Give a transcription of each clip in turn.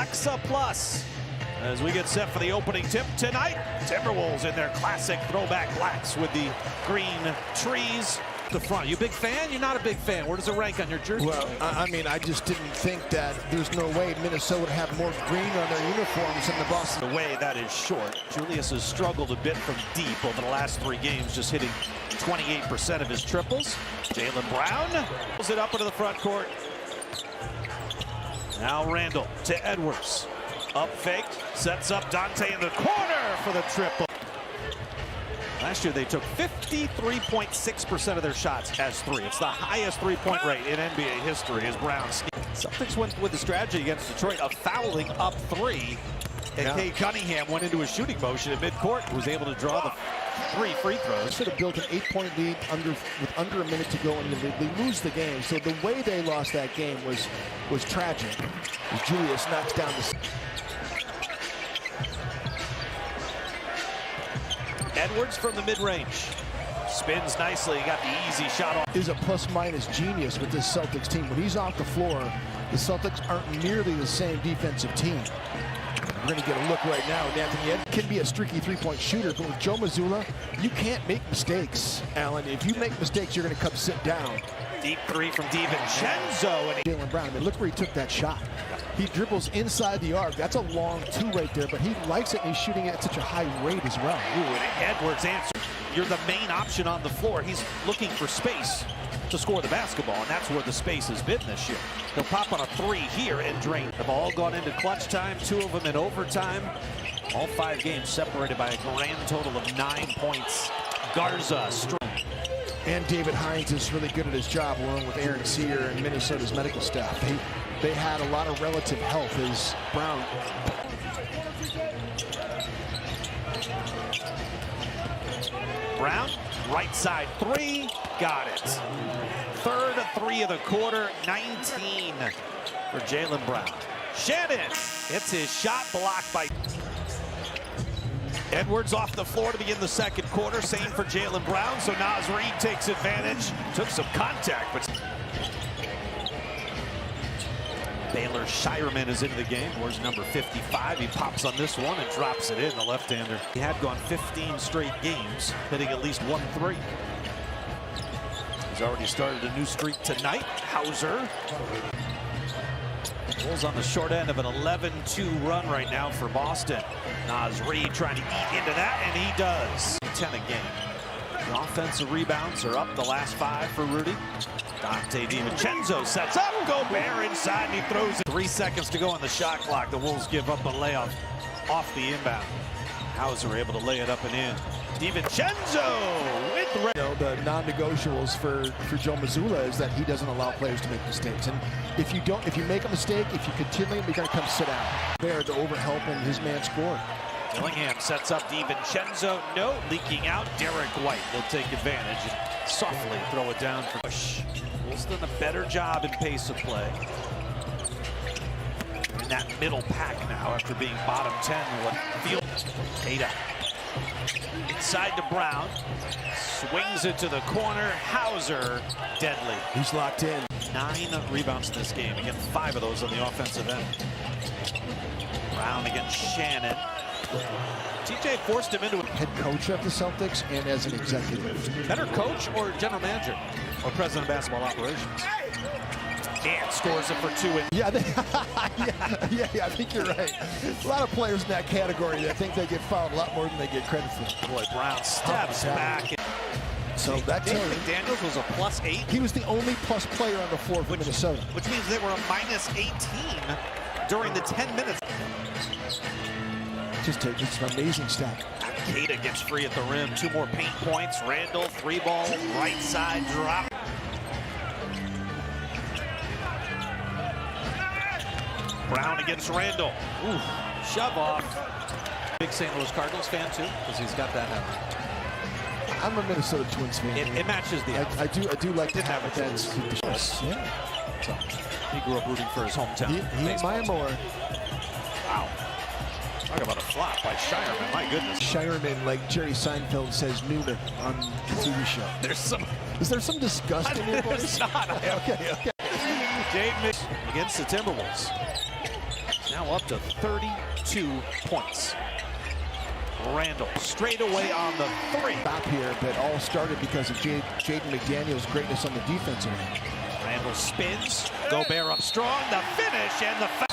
Alexa Plus. As we get set for the opening tip tonight, Timberwolves in their classic throwback blacks with the green trees. The front. You a big fan? You're not a big fan. Where does it rank on your jersey? Well, I mean, I just didn't think that there's no way Minnesota would have more green on their uniforms than the Boston. The way that is short. Julius has struggled a bit from deep over the last 3 games, just hitting 28% of his triples. Jaylen Brown pulls it up into the front court. Now Randall to Edwards. Up fake, sets up Dante in the corner for the triple. Last year, they took 53.6% of their shots as 3. It's the highest three-point rate in NBA history as Brown. Celtics went with the strategy against Detroit of fouling up 3. And Kate Cunningham went into a shooting motion at midcourt, was able to draw the 3 free throws. Should have built an 8-point lead with under a minute to go, and they lose the game. So the way they lost that game was tragic. Julius knocks down the... Edwards from the mid-range. Spins nicely, got the easy shot off. Is a plus-minus genius with this Celtics team. When he's off the floor, the Celtics aren't nearly the same defensive team. We're going to get a look right now. Anthony Edwards can be a streaky three-point shooter, but with Joe Mazzulla, you can't make mistakes, Alan. If you make mistakes, you're going to come sit down. Deep 3 from DiVincenzo. And Jaylen Brown, I mean, look where he took that shot. He dribbles inside the arc. That's a long 2 right there, but he likes it, and he's shooting it at such a high rate as well. Ooh, and Edwards answers. You're the main option on the floor. He's looking for space to score the basketball, and that's where the space has been this year. He'll pop on a 3 here and drain. They've all gone into clutch time, 2 of them in overtime. All 5 games separated by a grand total of 9 points. Garza strong. And David Hines is really good at his job, along with Aaron Sear and Minnesota's medical staff. They had a lot of relative help as Brown. Brown, right side 3, got it. Third 3 of the quarter, 19 for Jaylen Brown. Shannon hits his shot, blocked by Edwards off the floor to begin the second quarter. Same for Jaylen Brown, so Naz Reid takes advantage. Took some contact, but Baylor Shireman is into the game. Where's number 55? He pops on this one and drops it in, the left-hander. He had gone 15 straight games, hitting at least 1 3. He's already started a new streak tonight. Hauser Bulls on the short end of an 11-2 run right now for Boston. Naz Reid trying to eat into that, and he does. 10 a game. The offensive rebounds are up the last 5 for Rudy. Dante DiVincenzo sets up, Gobert inside, and he throws it. 3 seconds to go on the shot clock. The Wolves give up a layup off the inbound. Hauser able to lay it up and in. DiVincenzo with the... The non-negotiables for Joe Mazzulla is that he doesn't allow players to make mistakes. And if you make a mistake, if you continue, you're going to come sit down. There to overhelp and his man scored. Dillingham sets up DiVincenzo. No, leaking out. Derek White will take advantage and softly throw it down for Bush. Wolves done a better job in pace of play. In that middle pack now after being bottom 10. Field data. Inside to Brown. Swings it to the corner. Hauser, deadly. He's locked in. 9 rebounds in this game. Again, 5 of those on the offensive end. Brown against Shannon. TJ forced him into a head coach of the Celtics and as an executive. Better coach or general manager or president of basketball operations? And scores it for 2. Yeah, yeah, I think you're right. A lot of players in that category that think they get fouled a lot more than they get credit for. Boy, Brown steps back. So that team, McDaniels was a +8. He was the only plus player on the floor for Minnesota. Which means they were a -18 during the 10 minutes. Just an amazing stat. Cada gets free at the rim. 2 more paint points. Randall, 3-ball, right side drop. Brown against Randall. Ooh, shove off. Big St. Louis Cardinals fan too, because he's got that habit. I'm a Minnesota Twins fan. It matches the I do like to have a that. Yeah. So he grew up rooting for his hometown. He and Maya Moore. Wow. Talk about a flop by Shireman. My goodness. Shireman, like Jerry Seinfeld says Newman on the TV show. Is there some disgust in your voice? There's not. Okay. Jade against the Timberwolves. Now up to 32 points. Randall straight away on the three. Stop here, but all started because of Jaden McDaniel's greatness on the defensive end. Randall spins. Gobert up strong. The finish and the foul.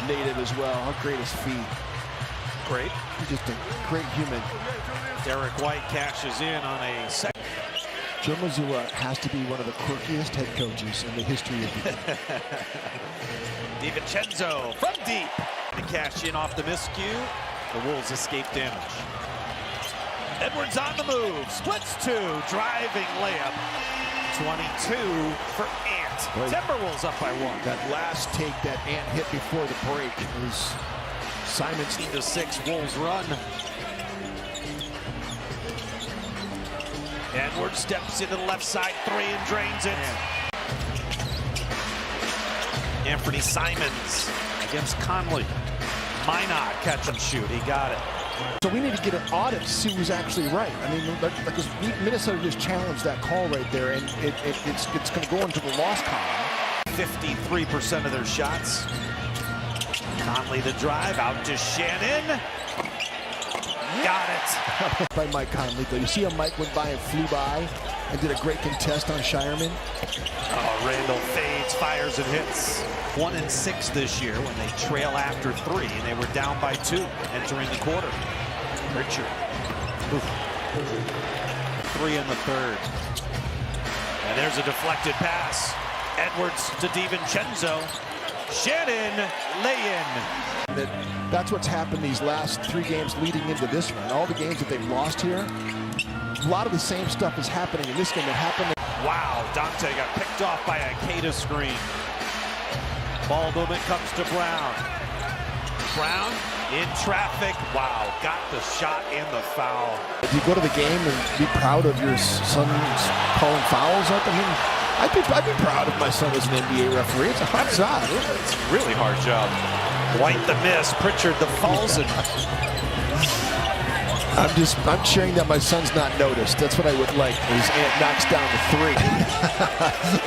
Native as well. How great his feet. Great. He's just a great human. Derek White cashes in on a second. Joe Mazzulla has to be one of the quirkiest head coaches in the history of the game. DiVincenzo from deep. To cash in off the miscue. The Wolves escape damage. Edwards on the move. Splits two. Driving layup. 22 for Ant. Right. Timberwolves up by one. That last take that Ant hit before the break was Simon's. 16-6 Wolves run. Edwards steps into the left side three and drains it. Anthony Simons against Conley. Minot catch and shoot. He got it. So we need to get an audit to see who's actually right. I mean, because Minnesota just challenged that call right there, and it's going to go into the loss column. 53% of their shots. Conley the drive out to Shannon. Got it. By Mike Conley, though. You see how Mike went by and flew by and did a great contest on Shireman. Oh, Randall fades, fires, and hits. 1-6 this year when they trail after three, and they were down by 2 entering the quarter. Richard. Oof. 3 in the third. And there's a deflected pass. Edwards to DiVincenzo. Shannon lay-in. That's what's happened these last 3 games leading into this one. All the games that they've lost here, a lot of the same stuff is happening in this game that happened. Wow, Dante got picked off by a Cada screen. Ball movement comes to Brown. Brown in traffic. Wow, got the shot and the foul. Do you go to the game and be proud of your son's calling fouls? I mean, I'd be proud if my son was an NBA referee. It's a hard job. It's a really hard job. White the miss, Pritchard the falls, and I'm cheering that my son's not noticed. That's what I would like. His aunt knocks down the 3.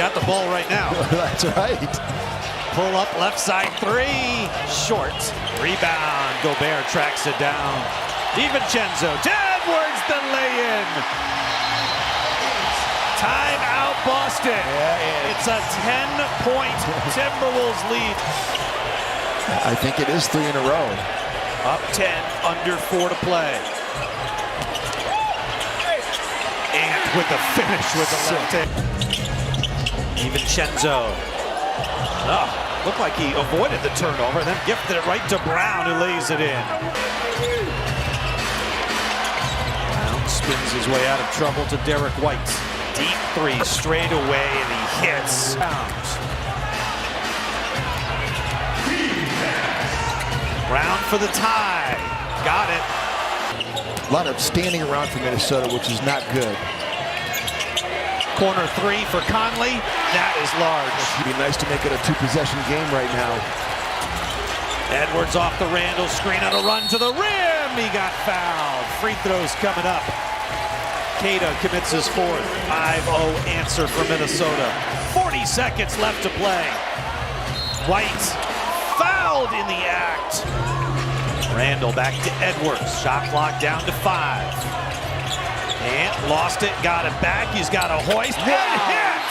got the ball right now. That's right. Pull up left side 3, short. Rebound, Gobert tracks it down. DiVincenzo, Edwards the lay-in. Time out Boston. Yeah, it's a 10-point Timberwolves lead. I think it is 3 in a row. Up 10, under 4 to play. And with the finish with the left hand. DiVincenzo. Oh, looked like he avoided the turnover, then gifted it right to Brown, who lays it in. Brown spins his way out of trouble to Derek White. Deep 3 straight away, and he hits. Brown for the tie. Got it. A lot of standing around for Minnesota, which is not good. Corner 3 for Conley. That is large. It'd be nice to make it a 2-possession game right now. Edwards off the Randall screen on a run to the rim. He got fouled. Free throws coming up. Cada commits his 4th. 5-0 answer for Minnesota. 40 seconds left to play. White fouled in the act. Randall back to Edwards. Shot clock down to 5. Ant lost it, got it back. He's got a hoist. Wow. And hit!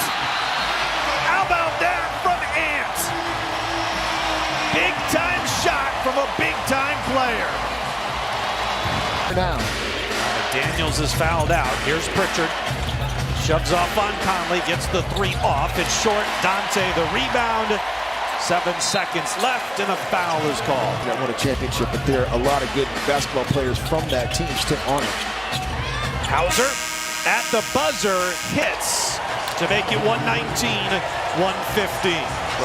How about that from Ant? Big time shot from a big time player. Now. Daniels is fouled out. Here's Pritchard. Shoves off on Conley, gets the 3 off. It's short. Dante the rebound. 7 seconds left, and a foul is called. That won a championship, but there are a lot of good basketball players from that team still on it. Hauser at the buzzer hits to make it 119-115.